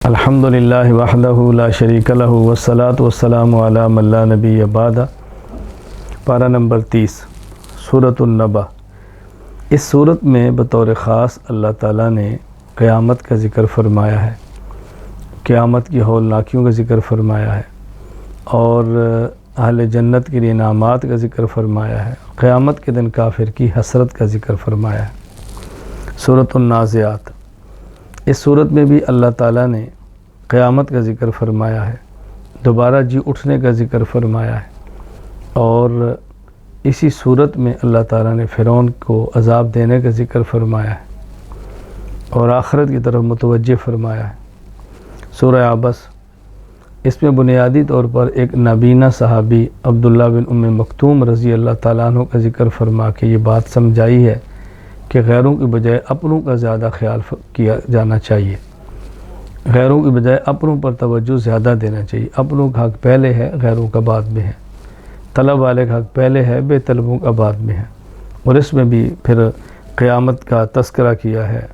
الحمدللہ وحدہ لا شریک لہ والصلاۃ والسلام علی من لا نبی بعد۔ پارہ نمبر 30 سورۃ النبأ۔ اس صورت میں بطور خاص اللہ تعالیٰ نے قیامت کا ذکر فرمایا ہے، قیامت کی ہولناکیوں کا ذکر فرمایا ہے، اور اہل جنت کے لیے انعامات کا ذکر فرمایا ہے، قیامت کے دن کافر کی حسرت کا ذکر فرمایا ہے۔ سورۃ النازعات۔ اس صورت میں بھی اللہ تعالیٰ نے قیامت کا ذکر فرمایا ہے، دوبارہ جی اٹھنے کا ذکر فرمایا ہے، اور اسی صورت میں اللہ تعالیٰ نے فرعون کو عذاب دینے کا ذکر فرمایا ہے اور آخرت کی طرف متوجہ فرمایا ہے۔ سورہ عبس۔ اس میں بنیادی طور پر ایک نابینا صحابی عبداللہ بن ام مکتوم رضی اللہ تعالیٰ عنہ کا ذکر فرما کے یہ بات سمجھائی ہے کہ غیروں کی بجائے اپنوں کا زیادہ خیال کیا جانا چاہیے، غیروں کی بجائے اپنوں پر توجہ زیادہ دینا چاہیے۔ اپنوں کا حق پہلے ہے، غیروں کا بعد میں ہے۔ طلب والے کا حق پہلے ہے، بے طلبوں کا بعد میں ہے۔ اور اس میں بھی پھر قیامت کا تذکرہ کیا ہے۔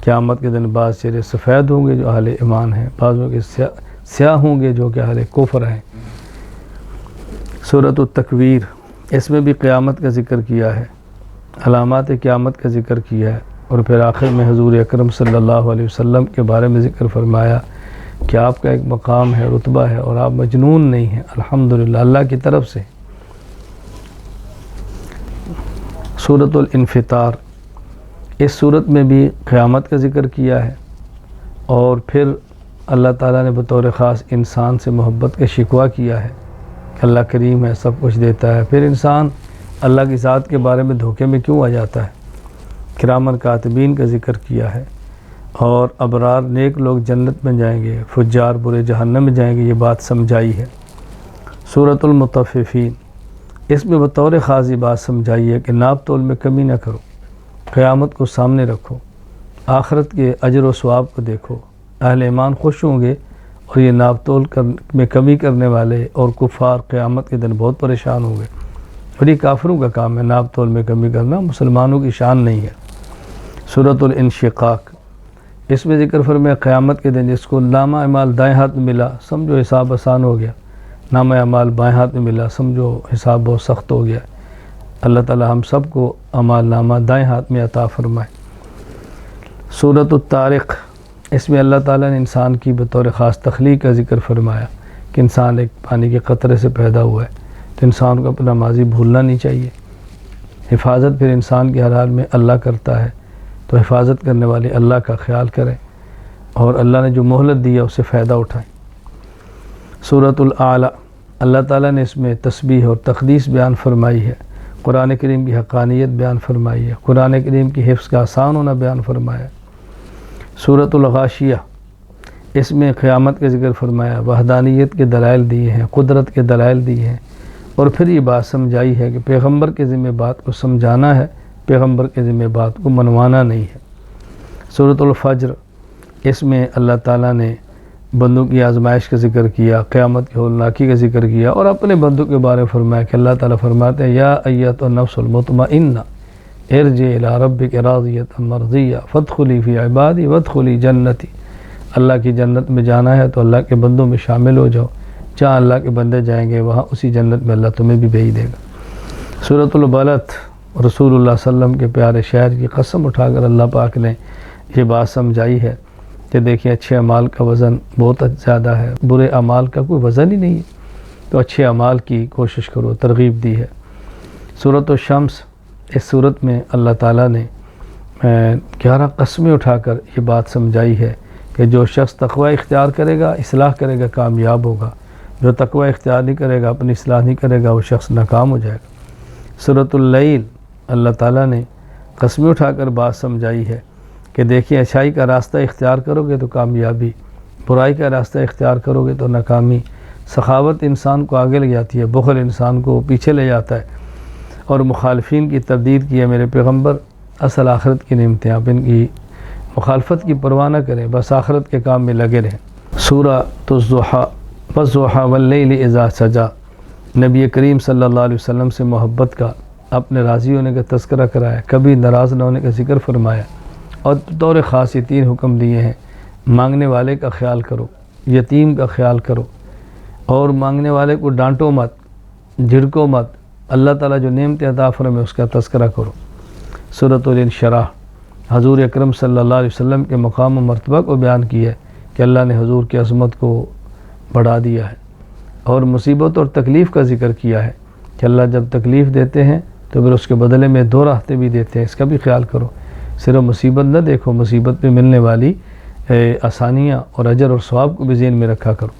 قیامت کے دن بعض چہرے سفید ہوں گے جو اہل ایمان ہیں، بعضوں کے سیاہ ہوں گے جو کہ اہل کفر ہیں۔ سورۃ التکویر۔ اس میں بھی قیامت کا ذکر کیا ہے، علامات قیامت کا ذکر کیا ہے، اور پھر آخر میں حضور اکرم صلی اللہ علیہ وسلم کے بارے میں ذکر فرمایا کہ آپ کا ایک مقام ہے، رتبہ ہے، اور آپ مجنون نہیں ہیں، الحمدللہ اللہ کی طرف سے۔ سورۃ الانفطار۔ اس صورت میں بھی قیامت کا ذکر کیا ہے، اور پھر اللہ تعالیٰ نے بطور خاص انسان سے محبت کا شکوہ کیا ہے کہ اللہ کریم ہے، سب کچھ دیتا ہے، پھر انسان اللہ کی ذات کے بارے میں دھوکے میں کیوں آ جاتا ہے۔ کرامن کاتبین کا ذکر کیا ہے، اور ابرار نیک لوگ جنت میں جائیں گے، فجار برے جہنم میں جائیں گے، یہ بات سمجھائی ہے۔ سورۃ المطففین۔ اس میں بطور خاص یہ بات سمجھائی ہے کہ ناپ تول میں کمی نہ کرو، قیامت کو سامنے رکھو، آخرت کے اجر و ثواب کو دیکھو، اہل ایمان خوش ہوں گے، اور یہ ناپ تول میں کمی کرنے والے اور کفار قیامت کے دن بہت پریشان ہوں گے۔ اور یہ کافروں کا کام ہے ناپ تول میں کمی کرنا، مسلمانوں کی شان نہیں ہے۔ سورۃ الانشقاق۔ اس میں ذکر فرمایا قیامت کے دن جس کو نامہ اعمال دائیں ہاتھ میں ملا سمجھو حساب آسان ہو گیا، نامہ اعمال بائیں ہاتھ میں ملا سمجھو حساب بہت سخت ہو گیا۔ اللہ تعالی ہم سب کو اعمال نامہ دائیں ہاتھ میں عطا فرمائے۔ سورۃ الطارق۔ اس میں اللہ تعالیٰ نے انسان کی بطور خاص تخلیق کا ذکر فرمایا کہ انسان ایک پانی کے قطرے سے پیدا ہوا ہے، تو انسان کو اپنا ماضی بھولنا نہیں چاہیے۔ حفاظت پھر انسان کے ہر حال میں اللہ کرتا ہے، تو حفاظت کرنے والے اللہ کا خیال کریں، اور اللہ نے جو مہلت دی ہے اس سے فائدہ اٹھائیں۔ سورۃ الاعلیٰ۔ اللہ تعالیٰ نے اس میں تسبیح اور تقدیس بیان فرمائی ہے، قرآن کریم کی حقانیت بیان فرمائی ہے، قرآن کریم کی حفظ کا آسان ہونا بیان فرمایا ہے۔ سورۃ الغاشیہ۔ اس میں قیامت کا ذکر فرمایا، وحدانیت کے دلائل دیے ہیں، قدرت کے دلائل دیے ہیں، اور پھر یہ بات سمجھائی ہے کہ پیغمبر کے ذمہ بات کو سمجھانا ہے، پیغمبر کے ذمہ بات کو منوانا نہیں ہے۔ سورۃ الفجر۔ اس میں اللہ تعالیٰ نے بندوں کی آزمائش کا ذکر کیا، قیامت کی ہولناکی کا ذکر کیا، اور اپنے بندوں کے بارے میں فرمایا کہ اللہ تعالیٰ فرماتے ہیں یا ایتھا النفس المطمئنہ ارجعی الی ربک راضیۃ مرضیہ فادخلی فی عبادی وادخلی جنتی۔ اللہ کی جنت میں جانا ہے تو اللہ کے بندوں میں شامل ہو جاؤ، جہاں اللہ کے بندے جائیں گے وہاں اسی جنت میں اللہ تمہیں بھی بھیج دے گا۔ سورۃ البلد۔ رسول اللہ صلی اللہ علیہ وسلم کے پیارے شہر کی قسم اٹھا کر اللہ پاک نے یہ بات سمجھائی ہے کہ دیکھیں اچھے اعمال کا وزن بہت زیادہ ہے، برے اعمال کا کوئی وزن ہی نہیں ہے، تو اچھے اعمال کی کوشش کرو، ترغیب دی ہے۔ سورۃ الشمس۔ اس صورت میں اللہ تعالیٰ نے 11 قسمیں اٹھا کر یہ بات سمجھائی ہے کہ جو شخص تقوی اختیار کرے گا، اصلاح کرے گا، کامیاب ہوگا، جو تقوی اختیار نہیں کرے گا، اپنی اصلاح نہیں کرے گا، وہ شخص ناکام ہو جائے گا۔ سورۃ اللیل۔ اللہ تعالیٰ نے قسمیں اٹھا کر بات سمجھائی ہے کہ دیکھیں اچھائی کا راستہ اختیار کرو گے تو کامیابی، برائی کا راستہ اختیار کرو گے تو ناکامی۔ سخاوت انسان کو آگے لے جاتی ہے، بخل انسان کو پیچھے لے جاتا ہے، اور مخالفین کی تردید کی ہے میرے پیغمبر، اصل آخرت کی نعمتیں، آپ ان کی مخالفت کی پرواہ نہ کریں، بس آخرت کے کام میں لگے رہیں۔ سورۃ الضحیٰ۔ والضحیٰ واللیل اذا سجا۔ نبی کریم صلی اللہ علیہ وسلم سے محبت کا، اپنے راضی ہونے کا تذکرہ کرایا، کبھی ناراض نہ ہونے کا ذکر فرمایا، اور بطور خاص یہ 3 حکم دیے ہیں مانگنے والے کا خیال کرو، یتیم کا خیال کرو، اور مانگنے والے کو ڈانٹو مت، جھڑکو مت، اللہ تعالیٰ جو نعمت عطا فرمائے اس کا تذکرہ کرو۔ سورۃ الانشراح حضور اکرم صلی اللہ علیہ وسلم کے مقام و مرتبہ کو بیان کی ہے کہ اللہ نے حضور کی عظمت کو بڑھا دیا ہے، اور مصیبت اور تکلیف کا ذکر کیا ہے کہ اللہ جب تکلیف دیتے ہیں تو پھر اس کے بدلے میں 2 راحتیں بھی دیتے ہیں، اس کا بھی خیال کرو۔ صرف مصیبت نہ دیکھو، مصیبت پہ ملنے والی آسانیاں اور اجر اور ثواب کو بھی ذہن میں رکھا کرو۔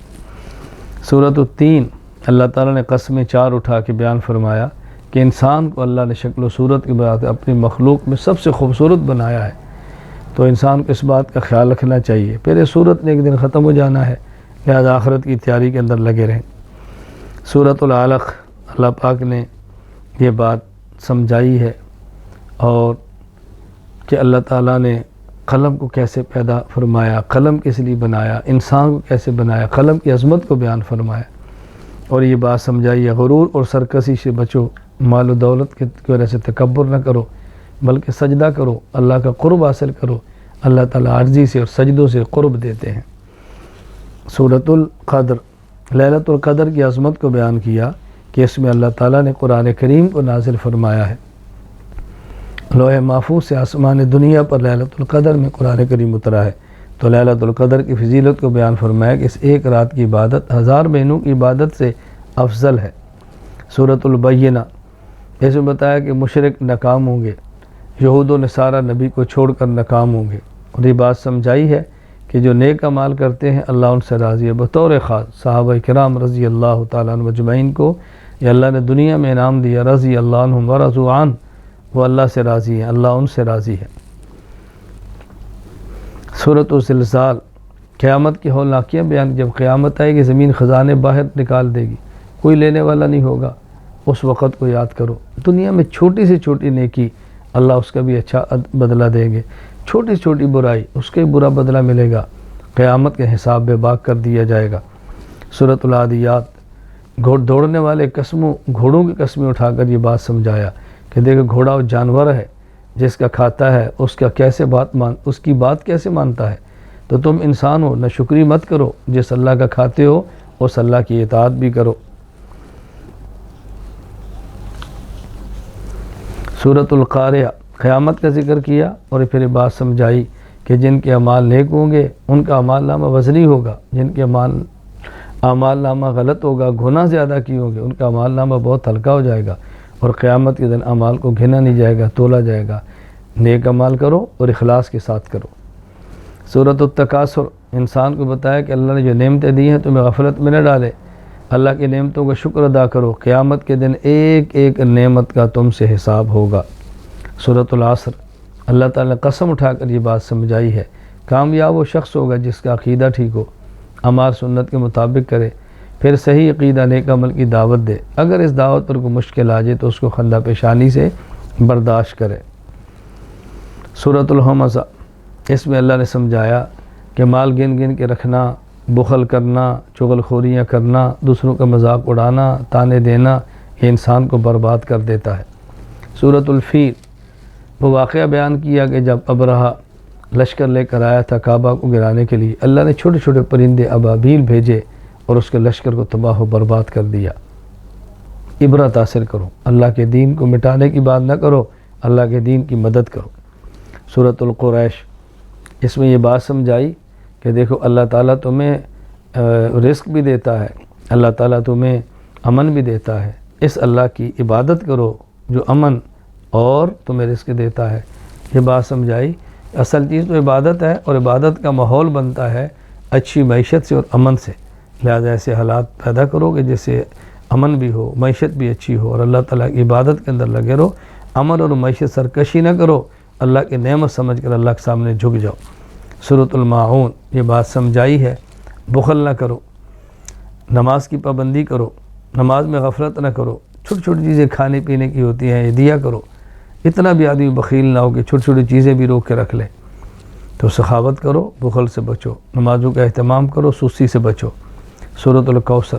سورۃ التین اللہ تعالیٰ نے قسمیں 4 اٹھا کے بیان فرمایا کہ انسان کو اللہ نے شکل و صورت کی بات اپنی مخلوق میں سب سے خوبصورت بنایا ہے، تو انسان کو اس بات کا خیال رکھنا چاہیے۔ پھر یہ صورت نے ایک دن ختم ہو جانا ہے، لہذا آخرت کی تیاری کے اندر لگے رہیں۔ سورۃ العلق اللہ پاک نے یہ بات سمجھائی ہے، اور کہ اللہ تعالیٰ نے قلم کو کیسے پیدا فرمایا، قلم کس لیے بنایا، انسان کو کیسے بنایا، قلم کی عظمت کو بیان فرمایا، اور یہ بات سمجھائی ہے غرور اور سرکشی سے بچو، مال و دولت کی وجہ سے تکبر نہ کرو، بلکہ سجدہ کرو، اللہ کا قرب حاصل کرو۔ اللہ تعالیٰ عاجزی سے اور سجدوں سے قرب دیتے ہیں۔ سورۃ القدر لیلۃ القدر کی عظمت کو بیان کیا کہ اس میں اللہ تعالیٰ نے قرآن کریم کو نازل فرمایا ہے۔ لوح محفوظ سے آسمان دنیا پر لیلۃ القدر میں قرآن کریم اترا ہے، تو لیلۃ القدر کی فضیلت کو بیان فرمایا کہ اس ایک رات کی عبادت 1000 مہینوں کی عبادت سے افضل ہے۔ سورۃ البینہ اس میں بتایا کہ مشرک ناکام ہوں گے، یہود و نصارہ نبی کو چھوڑ کر ناکام ہوں گے، اور یہ بات سمجھائی ہے کہ جو نیک اعمال کرتے ہیں اللہ ان سے راضی ہے۔ بطور خاص صحابہ کرام رضی اللہ تعالیٰ عنہ اجمعین کو یہ اللہ نے دنیا میں انعام دیا، رضی اللہ عنہم ورضوا عنہ، وہ اللہ سے راضی ہیں، اللہ ان سے راضی ہے۔ سورۃ الزلزال قیامت کی ہولناکیاں بیان، جب قیامت آئے گی زمین خزانے باہر نکال دے گی، کوئی لینے والا نہیں ہوگا، اس وقت کو یاد کرو۔ دنیا میں چھوٹی سے چھوٹی نیکی اللہ اس کا بھی اچھا بدلہ دیں گے، چھوٹی چھوٹی برائی اس کا برا بدلہ ملے گا، قیامت کے حساب بے باک کر دیا جائے گا۔ سورۃ العادیات دوڑنے والے گھوڑوں کی قسمیں اٹھا کر یہ بات سمجھایا کہ دیکھو گھوڑا وہ جانور ہے، جس کا کھاتا ہے اس کی بات کیسے مانتا ہے، تو تم انسان ہو، نہ شکری مت کرو، جس اللہ کا کھاتے ہو اس اللہ کی اطاعت بھی کرو۔ سورۃ القاریہ قیامت کا ذکر کیا، اور پھر یہ بات سمجھائی کہ جن کے اعمال نیک ہوں گے ان کا اعمال نامہ وزنی ہوگا، جن کے اعمال نامہ غلط ہوگا، گناہ زیادہ کی ہوں گے، ان کا اعمال نامہ بہت ہلکا ہو جائے گا، اور قیامت کے دن اعمال کو گھنا نہیں جائے گا، تولا جائے گا۔ نیک اعمال کرو اور اخلاص کے ساتھ کرو۔ سورۃ التکاثر انسان کو بتایا کہ اللہ نے جو نعمتیں دی ہیں تمہیں غفلت میں نہ ڈالے، اللہ کی نعمتوں کا شکر ادا کرو، قیامت کے دن ایک ایک نعمت کا تم سے حساب ہوگا۔ سورۃ العصر اللہ تعالیٰ نے قسم اٹھا کر یہ بات سمجھائی ہے، کامیاب وہ شخص ہوگا جس کا عقیدہ ٹھیک ہو، اعمال سنت کے مطابق کرے، پھر صحیح عقیدہ نیک عمل کی دعوت دے، اگر اس دعوت پر کوئی مشکل آ جائے تو اس کو خندہ پیشانی سے برداشت کرے۔ سورۃ الہمزہ اس میں اللہ نے سمجھایا کہ مال گن گن کے رکھنا، بخل کرنا، چغل خوریاں کرنا، دوسروں کا مذاق اڑانا، تانے دینا، یہ انسان کو برباد کر دیتا ہے۔ سورۃ الفیل وہ واقعہ بیان کیا کہ جب ابرہہ لشکر لے کر آیا تھا کعبہ کو گرانے کے لیے، اللہ نے چھوٹے چھوٹے پرندے ابابیل بھیجے اور اس کے لشکر کو تباہ و برباد کر دیا۔ عبرت حاصل کرو، اللہ کے دین کو مٹانے کی بات نہ کرو، اللہ کے دین کی مدد کرو۔ سورۃ القریش اس میں یہ بات سمجھائی کہ دیکھو اللہ تعالیٰ تمہیں رزق بھی دیتا ہے، اللہ تعالیٰ تمہیں امن بھی دیتا ہے، اس اللہ کی عبادت کرو جو امن اور تمہیں رزق دیتا ہے۔ یہ بات سمجھائی، اصل چیز تو عبادت ہے، اور عبادت کا ماحول بنتا ہے اچھی معیشت سے اور امن سے، لہذا ایسے حالات پیدا کرو کہ جس سے امن بھی ہو، معیشت بھی اچھی ہو، اور اللہ تعالیٰ کی عبادت کے اندر لگے رہو۔ امن اور معیشت سرکشی نہ کرو، اللہ کی نعمت سمجھ کر اللہ کے سامنے جھک جاؤ۔ سورۃ الماعون یہ بات سمجھائی ہے، بخل نہ کرو، نماز کی پابندی کرو، نماز میں غفلت نہ کرو، چھوٹی چھوٹی چیزیں کھانے پینے کی ہوتی ہیں یہ دیا کرو، اتنا بھی آدمی بخیل نہ ہو کہ چھوٹی چھوٹی چیزیں بھی روک کے رکھ لے، تو سخاوت کرو، بخل سے بچو، نمازوں کا اہتمام کرو، سستی سے بچو۔ سورۃ الکوثر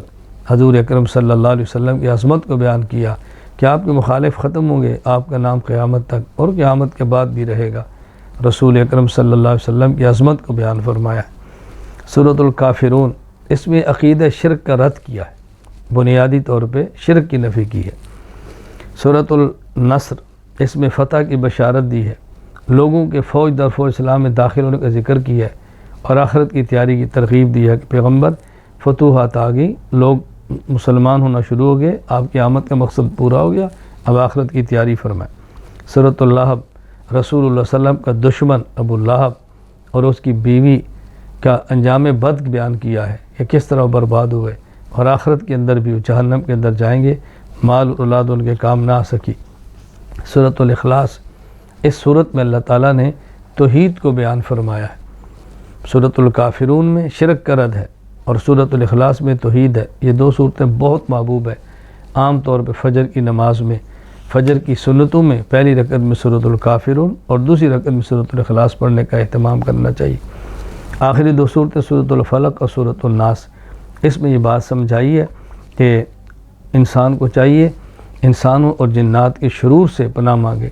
حضور اکرم صلی اللہ علیہ وسلم کی عظمت کو بیان کیا کہ آپ کے مخالف ختم ہوں گے، آپ کا نام قیامت تک اور قیامت کے بعد بھی رہے گا۔ رسول اکرم صلی اللہ علیہ وسلم کی عظمت کو بیان فرمایا ہے۔ سورۃ الکافرون، اس میں عقیدہ شرک کا رد کیا ہے، بنیادی طور پہ شرک کی نفی کی ہے۔ سورۃ النصر، اس میں فتح کی بشارت دی ہے، لوگوں کے فوج در فوج اسلام میں داخل ہونے کا ذکر کیا ہے، اور آخرت کی تیاری کی ترغیب دی ہے کہ پیغمبر فتوحات آ گئی، لوگ مسلمان ہونا شروع ہو گئے، آپ کی آمد کا مقصد پورا ہو گیا، اب آخرت کی تیاری فرمائے۔ سورۃ اللہب، رسول اللہ صلی اللہ علیہ وسلم کا دشمن ابو لہب اور اس کی بیوی کا انجام بد بیان کیا ہے کہ کس طرح برباد ہوئے، اور آخرت کے اندر بھی وہ جہنم کے اندر جائیں گے، مال اور اولاد ان کے کام نہ آ سکی۔ سورۃ الاخلاص، اس صورت میں اللہ تعالیٰ نے توحید کو بیان فرمایا ہے۔ سورۃ الکافرون میں شرک کا رد ہے، اور سورۃ الاخلاص میں توحید ہے۔ یہ دو صورتیں بہت محبوب ہیں، عام طور پہ فجر کی نماز میں، فجر کی سنتوں میں پہلی رکعت میں سورۃ الکافرون اور دوسری رکعت میں سورۃ الاخلاص پڑھنے کا اہتمام کرنا چاہیے۔ آخری دو صورتیں سورۃ الفلق اور سورۃ الناس، اس میں یہ بات سمجھائی ہے کہ انسان کو چاہیے انسانوں اور جنات کے شرور سے پناہ مانگے،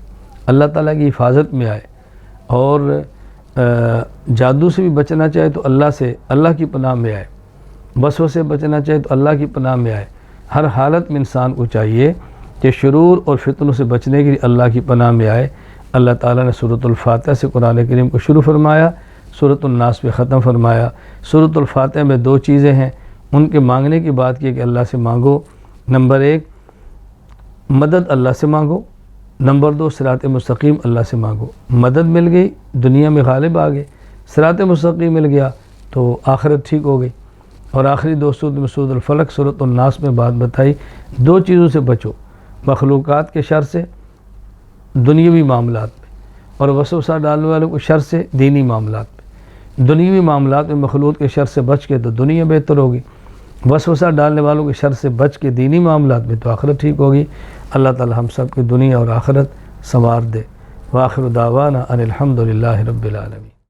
اللہ تعالیٰ کی حفاظت میں آئے، اور جادو سے بھی بچنا چاہے تو اللہ سے، اللہ کی پناہ میں آئے، وسوسے سے بچنا چاہے تو اللہ کی پناہ میں آئے۔ ہر حالت میں انسان کو چاہیے کہ شرور اور فتنوں سے بچنے کے لیے اللہ کی پناہ میں آئے۔ اللہ تعالیٰ نے سورۃ الفاتحہ سے قرآن کریم کو شروع فرمایا، سورۃ الناس پہ ختم فرمایا۔ سورۃ الفاتحہ میں دو چیزیں ہیں، ان کے مانگنے کی بات کی کہ اللہ سے مانگو، نمبر ایک مدد اللہ سے مانگو، نمبر دو صراط مستقیم اللہ سے مانگو۔ مدد مل گئی، دنیا میں غالب آ گئے، صراط مستقیم مل گیا تو آخرت ٹھیک ہو گئی۔ اور آخری دو صورت میں سورۃ الفلق، سورۃ الناس میں بات بتائی، دو چیزوں سے بچو، مخلوقات کے شر سے دنیاوی معاملات میں، اور وسوسہ ڈالنے والوں کو شر سے دینی معاملات میں۔ دنیاوی معاملات میں مخلوق کے شر سے بچ کے تو دنیا بہتر ہوگی، وسوسہ ڈالنے والوں کے شر سے بچ کے دینی معاملات میں تو آخرت ٹھیک ہوگی۔ اللہ تعالی ہم سب کی دنیا اور آخرت سنوار دے۔ وآخر دعوانا ان الحمد للہ رب العالمین۔